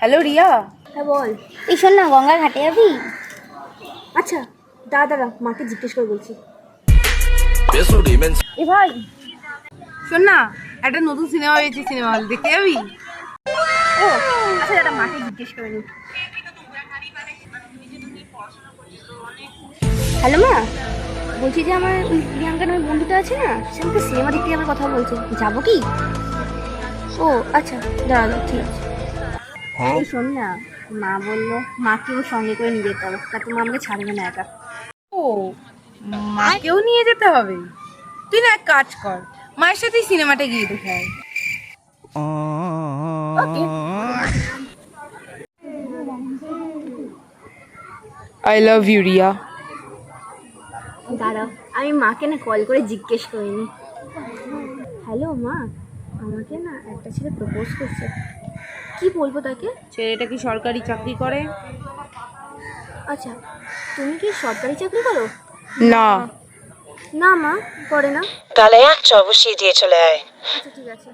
Hello Riya. হ্যাঁ বল। এই শোন না, গঙ্গার ঘাটে যাবি? আচ্ছা দাঁড়া মাকে জিজ্ঞেস করে বলছি। এ ভাই শোন না, একটা নতুন সিনেমা হয়েছে, সিনেমা হল দেখতে যাবি? ও আচ্ছা দাদা, মাকে জিজ্ঞেস করে নি। হ্যালো মা, বলছি যে আমার ওই প্রিয়াঙ্কা নামের বন্ধুটা আছে না, সে আমাকে সিনেমা দেখতে যাওয়ার কথা বলছে, যাবো কি? ও আচ্ছা দাঁড়া ঠিক আছে। এই শোন না, মা বললো মাকেও সঙ্গে করে নিয়ে যেতে হবে, তাতে মা আমাকে ছাড়বে না একা। ও, মাকেও নিয়ে যেতে হবে? তুই না এক কাজ কর, মায়ের সাথেই সিনেমাটা গিয়ে দেখে আয়। Okay. I love you Riya. দাঁড়াও, আমি মাকে না কল করে জিজ্ঞেস করিনি। হ্যালো মা, আমাকে না একটা ছেলে প্রপোজ করছে, কি বলবো তাকে? ছেলেটা কি সরকারি চাকরি করে? আচ্ছা, তুমি কি সরকারি চাকরি করো? না। না মা, করে না। তাহলে একটা অবশ্যই দিয়ে চলে আয়। আচ্ছা ঠিক আছে।